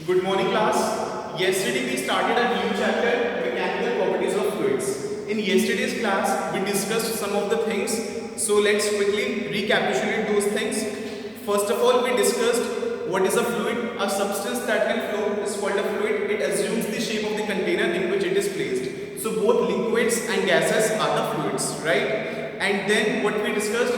Good morning, class. Yesterday we started a new chapter, Mechanical Properties of Fluids. In yesterday's class, we discussed some of the things. So let's quickly recapitulate those things. First of all, we discussed what is a fluid. A substance that can flow is called a fluid. It assumes the shape of the container in which it is placed. So both liquids and gases are the fluids, right? And then what we discussed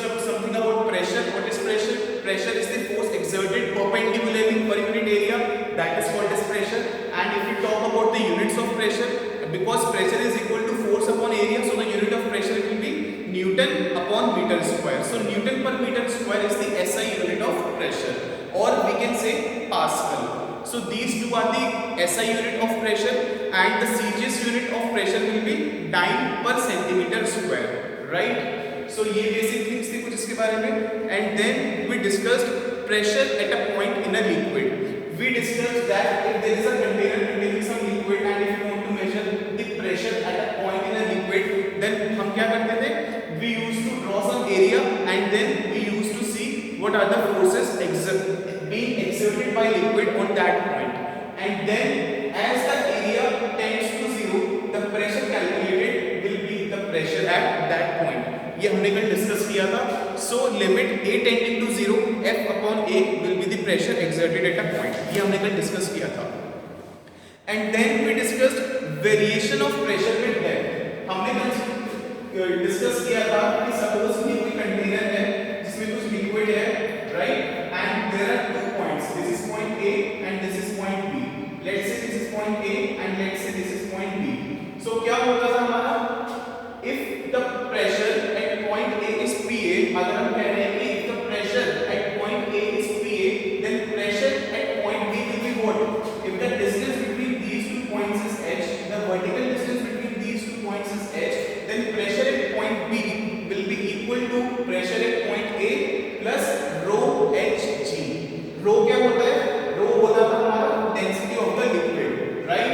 about something about pressure. What is pressure? Pressure is the force exerted perpendicularly per unit area, that is called as pressure. And if we talk about the units of pressure, because pressure is equal to force upon area, so the unit of pressure will be Newton upon meter square. So Newton per meter square is the SI unit of pressure, or we can say Pascal. So these two are the SI unit of pressure, and the CGS unit of pressure will be dyne per centimeter square, right? So ये basic things थी कुछ इसके बारे में. And then we discussed pressure at a point in a liquid. We discussed that if there is a container containing some liquid and if you want to measure the pressure at a point in a liquid, then हम क्या करते थे? We used to draw some area and then we used to see what are the forces being exerted by liquid on that point. And then as the area tends to zero, the pressure calculated will be the pressure at that point. ये हमने कल discuss किया था. So limit a tending to 0 f upon a will be the pressure exerted at a point. ये हमने कल discuss किया था. And then we discussed variation of pressure with depth. हमने कल डिस्कस किया था कि सपोज कि कोई कंटेनर है जिसमें कुछ लिक्विड है, right, and there are two points. This is point a and this is point b. Let's say this is point a and let's say this is point b. So क्या होता था हमारा, if the pressure at point A is PA, अगर हम कह रहे हैं कि if the pressure at point A is PA, then pressure at point B will be what? If the distance between these two points is h, the vertical distance between these two points is h, then pressure at point B will be equal to pressure at point A plus rho hg. Rho क्या होता है? Rho होता है हमारा density of the liquid, right?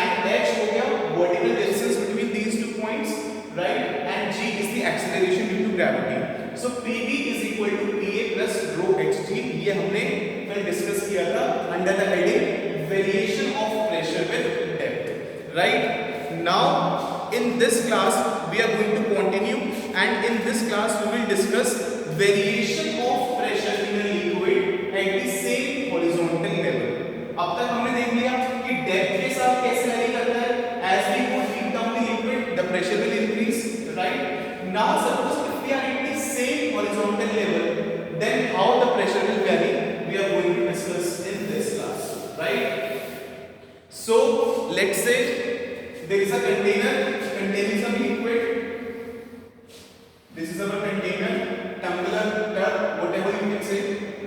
And h हो गया vertical distance between these two points, right, and g is the acceleration due to gravity. So pb is equal to pa plus rho hg. ये हमने कल discuss किया था under the heading variation of pressure with depth, right. Now in this class we are going to continue, and in this class we will discuss variation of pressure in a liquid at the same horizontal level. अब तक हमने देख लिया कि depth के साथ कैसे very करता है. as we go deep down the liquid, the pressure will increase, right? Now suppose if we are at the same horizontal level, then how the pressure will vary, we are going to discuss in this class, right? So let's say there is a container containing some liquid. This is our container, tumbler, tub, whatever you can say,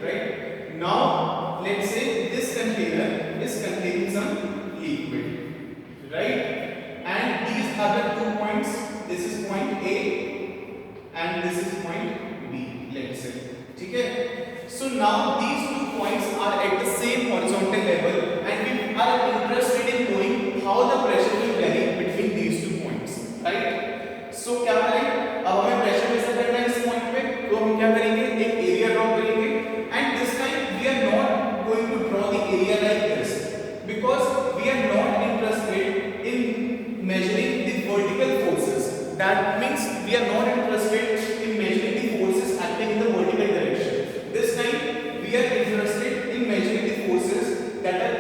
right? Now let's say this container is containing some liquid, right? And these are the 2 points. This is point A and this is point B, let's say. ठीक है? So now these 2 points are at the same horizontal level, and we are interested in knowing how the pressure will vary between these 2 points, right? So क्या करें? अब हमें pressure measure करना है इस point पे, तो हम क्या करेंगे? एक area draw करेंगे, and this time we are not going to draw the area like this, because we are not interested in measuring the vertical forces. That means we are not interested in measuring the forces acting in the vertical direction. This time we are interested in measuring the forces that are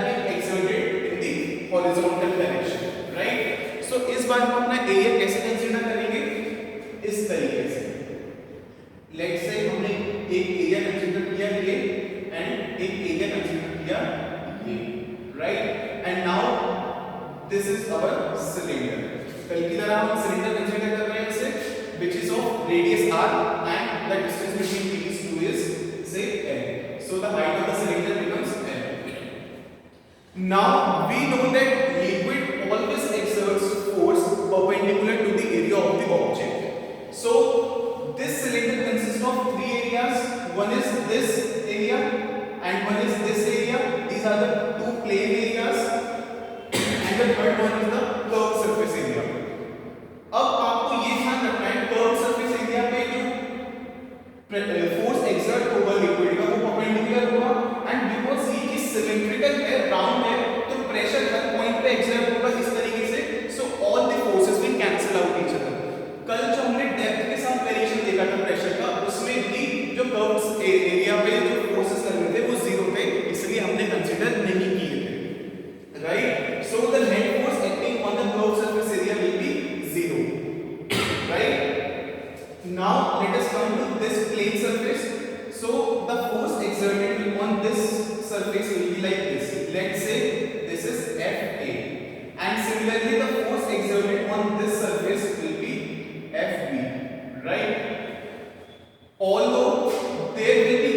being exerted in the horizontal direction, right? So इस बार हम अपना area कैसे consider करेंगे? इस तरीके से. Let's say हमने एक एरिया कंसीडर किया ये and एक एरिया कंसीडर किया ये, right? And now this is our cylinder. कल की तरह हम cylinder consider कर रहे हैं इसे, which is of radius r and the distance between these two is say l. So the height of the cylinder becomes l. Now we know that liquid always exerts force perpendicular to the area of the object. So this cylinder consists of 3 areas. One is this area and one is this area. These are the 2 plane areas. And the third one is the curved surface area. अब आपको ये ध्यान रखना है curve surface area पे जो force exert होगा liquid का वो परपेंडिकुलर होगा, and surface will be like this. Let's say this is FA, and similarly the force exerted on this surface will be FB, right? Although there will be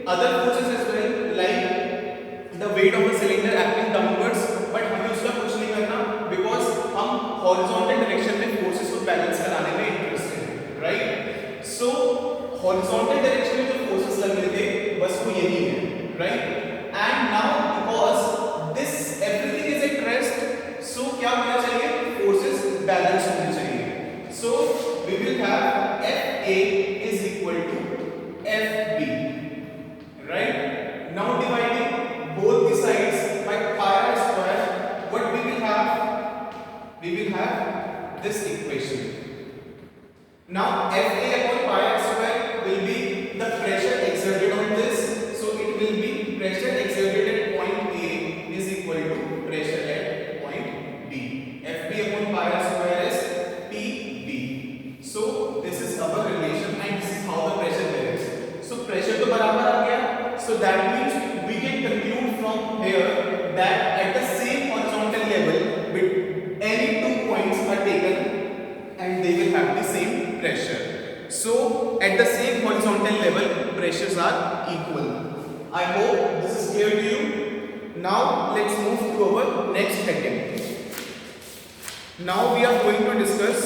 other forces as well, like the weight of the cylinder acting downwards, but हमें उसका कुछ नहीं करना because हम horizontal direction में forces को balance कराने में interested हैं, right? So horizontal direction में जो forces लग रहे थे बस वो यही है, right? And now because this everything is at rest, so क्या होना चाहिए? Forces balance होने चाहिए. So we will have FA is equal to FB, right? Now dividing both the sides by pi r square, what we will have? We will have this equation. Now FA upon pi r square will be the pressure exerted on this, so it will be pressure exerted at point A is equal to pressure at point B. FB upon pi r square is PB. So this is our relation and this is how the pressure varies. So pressure तो बराबर आ गया. So that means we can conclude from here that at the same horizontal level, with any two points are taken and they will have the same pressure. So at the same horizontal level, pressures are equal. I hope this is clear to you. Now let's move to our next heading. Now we are going to discuss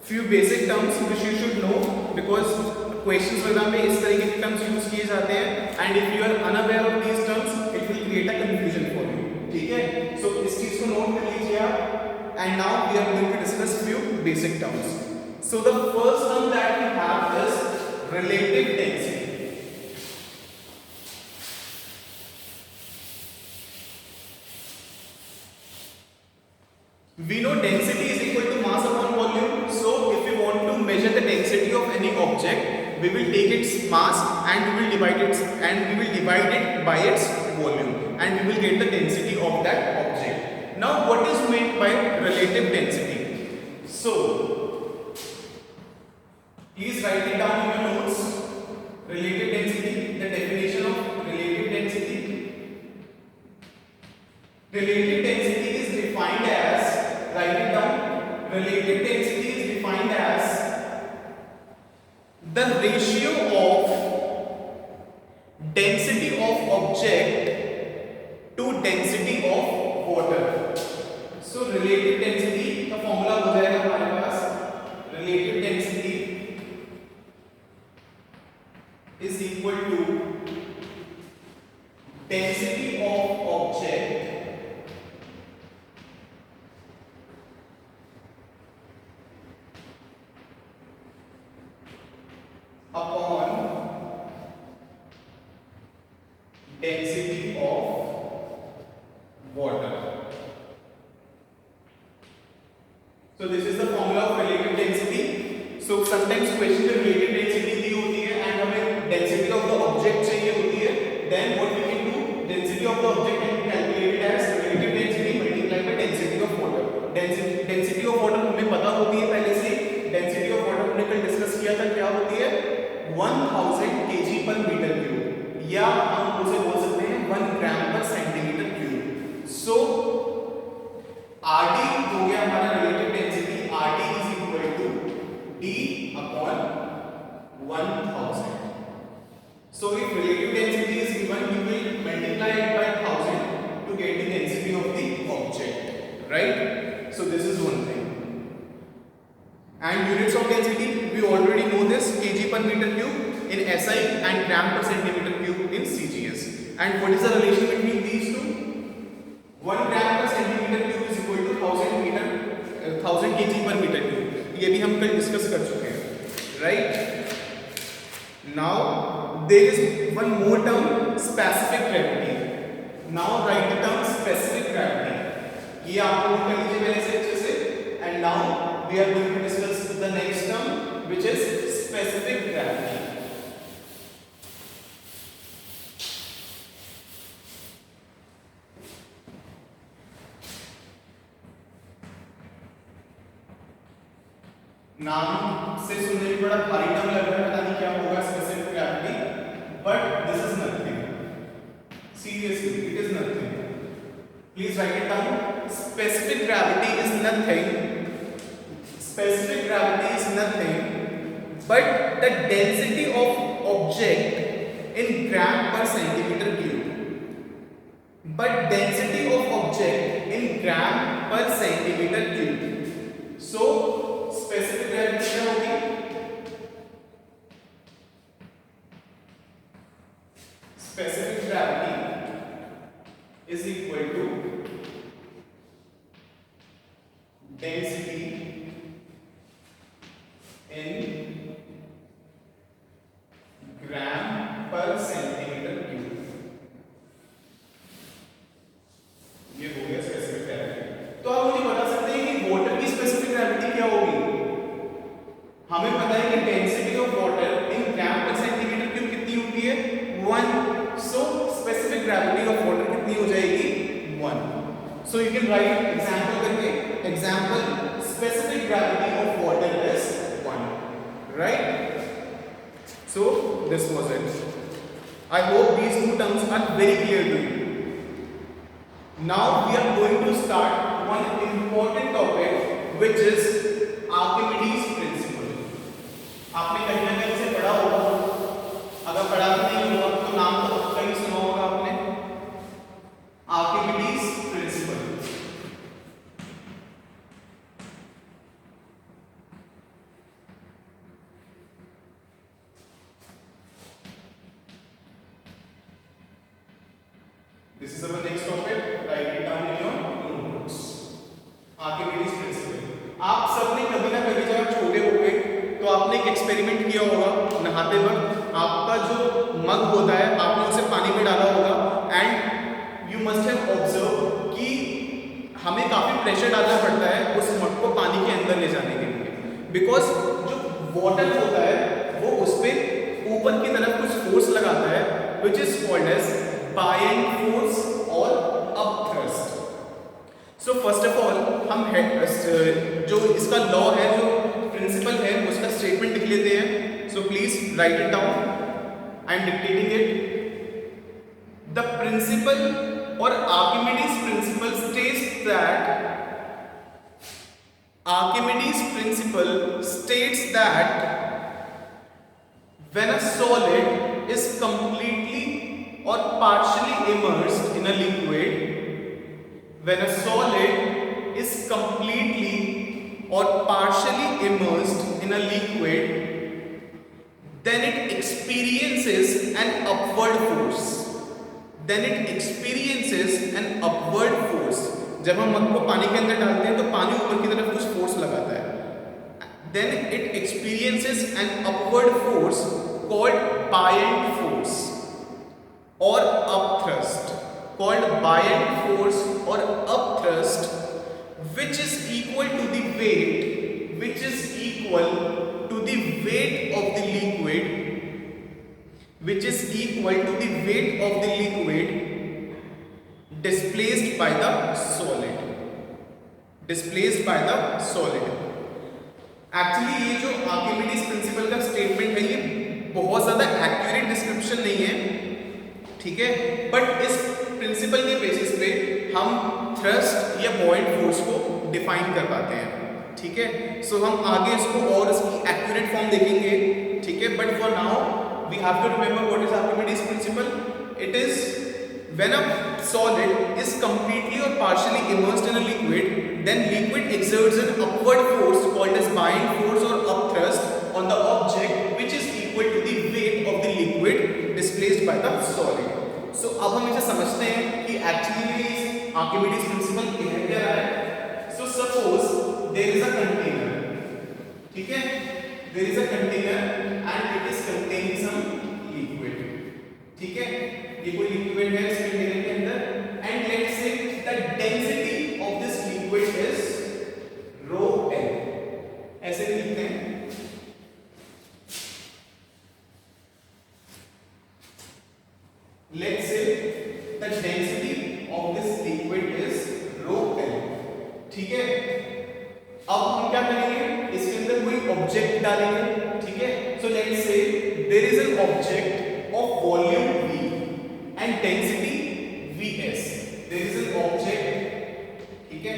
few basic terms which you should know because questions वगैरह में इस तरीके के terms use किए जाते हैं and if you are unaware of these terms it will create a confusion for you. ठीक है? So इस चीज को नोट कर लीजिए आप and now we are going to discuss few basic terms. So the first term that we have is relative density. We know density is equal to mass upon volume. So if we want to measure the density of any object, we will take its mass and we will divide it by its volume and we will get the density of that object. Now what is meant by relative density? So please write it down in your notes. Relative density, the definition of relative density. Relative density is defined as, write it down, relative density is defined as the ratio of density of object to density of water. So relative density का formula हो जाएगा हमारे पास, relative density is equal to density of object upon density of water. So this is the formula of relative density. So sometimes question में relative density दी होती है and हमें density of the object चाहिए होती है. Then what we can do? Density of the object can be calculated as relative density multiplied by density of water. Density of water हमें पता होती है पहले से. Density of water हमने कल डिस्कस किया था क्या होती है? 1000 kg per meter cube या हम उसे बोल सकते हैं 1 ग्राम पर सेंटीमीटर क्यूब. सो RD हो गया हमारा relative density. RD is equal to D upon 1000. So if relative density is given, you will multiply it by 1000 to get the density of the object, right? So this is one thing. And units of density, we already know this, kg per meter cube in SI and gram per centimeter cube in CGS. And what is the relation between these two? 1 gram per centimeter cube is equal to 1000 kg per meter cube. ये भी हम कल discuss कर चुके हैं, right? Now there is one more term, specific gravity. Now write the term specific gravity. ये आप note कर लीजिए पहले से अच्छे से. And now we are going to discuss the next term, which is specific gravity. नाम से सुनने में बड़ा भारी टर्म लग रहा है, पता नहीं क्या होगा specific gravity, but this is nothing. the density of object in gram per centimeter cube. But density of object in gram per centimeter cube. So specific gravity क्या होगी? Specific gravity is equal to density in gram per centimeter cube. ये हो गया specific gravity. तो आप मुझे बता सकते हैं कि वाटर की स्पेसिफिक ग्रेविटी क्या होगी? हमें पता है कि density of water in gram per centimetre cube कितनी होती है? 1। So specific gravity of water कितनी हो जाएगी? 1। So you can write example करके, example specific gravity of water is 1, right? So this was it. I hope these two terms are very clear to you. Now we are going to start one important topic which is Archimedes principle. आपने कहीं ना कहीं से पढ़ा होगा, अगर पढ़ा नहीं होगा तो नाम तो कहीं सुना होगा आपने, Archimedes principle. This is our next topic. Write it down in your notebooks. Archimedes principle. आप सबने कभी ना कभी जब आप छोटे होंगे तो आपने एक एक्सपेरिमेंट किया होगा नहाते वक्त। आपका जो मग होता है आपने उसे पानी में डाला होगा and you must have observe कि हमें काफी प्रेशर डालना पड़ता है उस मग को पानी के अंदर ले जाने के लिए, बिकॉज जो वाटर होता है वो उस पर ऊपर की तरफ कुछ फोर्स लगाता है which is called as buoyant force और upthrust. So first of all हम जो इसका लॉ है, जो प्रिंसिपल है, उसका स्टेटमेंट लिख लेते हैं। So please write it down, I am dictating it. The principle और Archimedes principle states that when a solid is completely or partially immersed in a liquid, when a solid is completely or partially immersed in a liquid, then it experiences an upward force. जब हम मग को पानी के अंदर डालते हैं तो पानी ऊपर की तरफ कुछ फोर्स लगाता है। Then it experiences an upward force called buoyant force or upthrust, which is equal to the weight of the liquid displaced by the solid. Actually ये जो आर्किमिडीज प्रिंसिपल का स्टेटमेंट है ये बहुत ज्यादा एक्यूरेट डिस्क्रिप्शन नहीं है, ठीक है, बट इस प्रिंसिपल के बेसिस पे हम थ्रस्ट या बॉयंट फोर्स को डिफाइन कर पाते हैं, ठीक है। सो हम आगे इसको और इसकी एक्यूरेट फॉर्म देखेंगे, ठीक है, but for now we have to remember what is Archimedes principle. It is when a solid is completely or partially immersed in a liquid, then liquid exerts an upward force called as buoyant force or upthrust on the object, which is equal to the weight of the liquid displaced by the solid. So अब हम इसे समझते हैं कि actually Archimedes principal कह क्या रहा है। So suppose there is a container, ठीक है, there is a container and it is containing some liquid, ठीक है, ये कोई लिक्विड है इस कंटेनर के अंदर and let's say the density of this liquid is rho n, ऐसे लिखते हैं। Let's say the density of this liquid is rho n, ठीक है। अब हम क्या करेंगे, इसके अंदर कोई ऑब्जेक्ट डालेंगे, ठीक है। So let's say there is an object of volume v and density Vs. There is an object, ठीक है,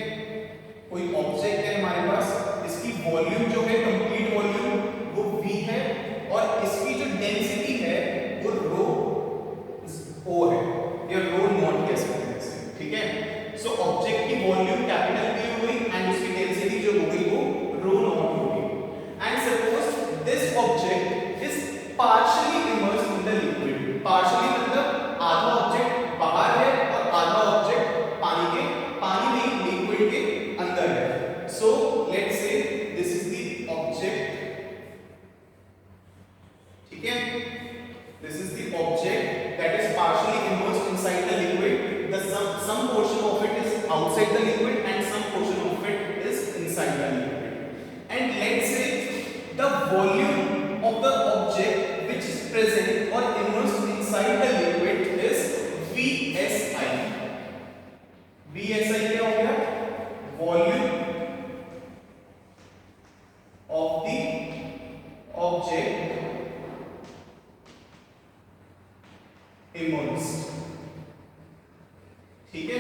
कोई ऑब्जेक्ट है हमारे पास, इसकी वॉल्यूम जो है कंप्लीट वॉल्यूम वो V है और इसकी जो डेंसिटी है वो रो ओ है, या रो नॉट कह सकते हैं इसे, ठीक है। सो ऑब्जेक्ट की वॉल्यूम कैपिटल वी हो गई एंड उसकी डेंसिटी जो हो गई वो रो नॉट हो गई। And suppose this object is partially immersed in the liquid. Partially मतलब आधा ऑब्जेक्ट बाहर है और आधा ऑब्जेक्ट पानी में लिक्विड के अंदर है। So let's say this is the object, ठीक है, this is the object that is partially immersed inside the liquid. Some portion of it is outside the liquid and some portion of it is inside the liquid. And let's say the volume of the object which is present or immersed inside the liquid is VSI. VSI क्या हो गया? Volume of the object immersed, ठीक है।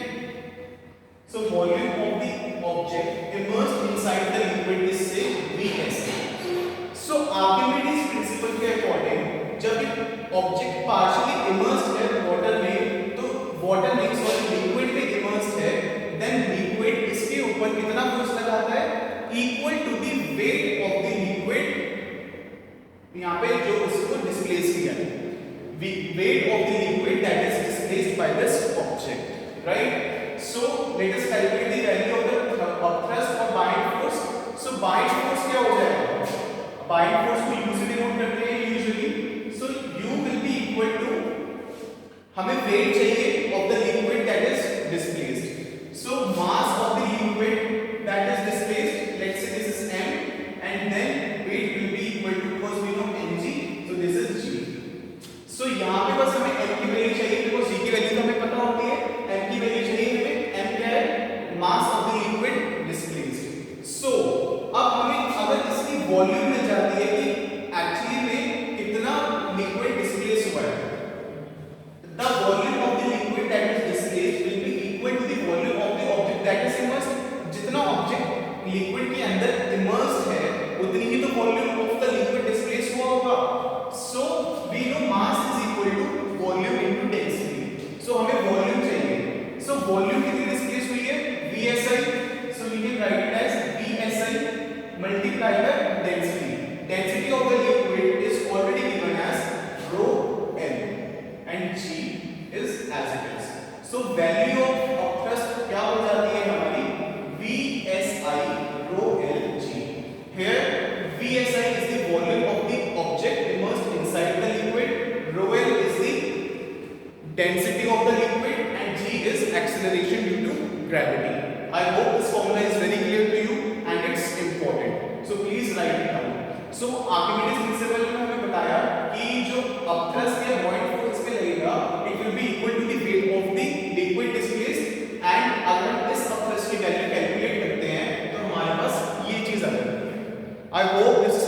So volume of the object immersed inside the liquid is say VSI. So Archimedes principle के according जब एक object partially immersed है water में, तो वाटर में सॉरी लिक्विड में इमर्स्ड है, देन लिक्विड इसके ऊपर कितना फोर्स लगाता है? Equal to the weight of the liquid, यहाँ पे जो उसको डिस्प्लेस किया है, weight of the liquid that is displaced by this object, right? So let us calculate the value of the thrust or bind force. So bind force क्या हो जाएगा? Bind force को U से डिनोट करते हैं usually. So U will be equal to, हमें weight चाहिए of the liquid that is displaced. So mass of the liquid that is displaced, let's say this is m, and then weight will be equal to, because we know mg, so this is g. So यहाँ पे बस हमें m की value चाहिए, because g की value तो हमें पता होती है, m की वैल्यू चाहिए हमें, m क्या है? Mass of the liquid displaced. So अब हमें अगर इसकी वॉल्यूम मिल जाती है कि एक्चुअली में कितना लिक्विड डिस्प्लेस हुआ है, the volume of the liquid that is displaced will be equal to the volume of the object that is immersed. जितना ऑब्जेक्ट लिक्विड के अंदर इमर्स्ड है उतनी ही तो volume of the liquid displace हुआ होगा। So we know mass is equal to volume into density. So हमें volume चाहिए. So volume कितनी डिस्प्लेस हुई है? VSI. So we can write it as VSI multiplied by density. Density of the liquid is already given as rho L and G is as it is. So value of thrust क्या हो जाती है हमारी? VSI rho L G. Here VSI is the volume of the object immersed inside the liquid, rho L is the density of the liquid, and G is acceleration due to gravity. I hope this formula is very clear to you and it's important. So please write it down. So Archimedes principle में हमें बताया कि जो upthrust या buoyant force इसमें लगेगा, it will be equal to the weight of the liquid displaced, and अगर हम इस upthrust की वैल्यू कैलकुलेट करते हैं तो हमारे पास ये चीज आ जाती है। I hope this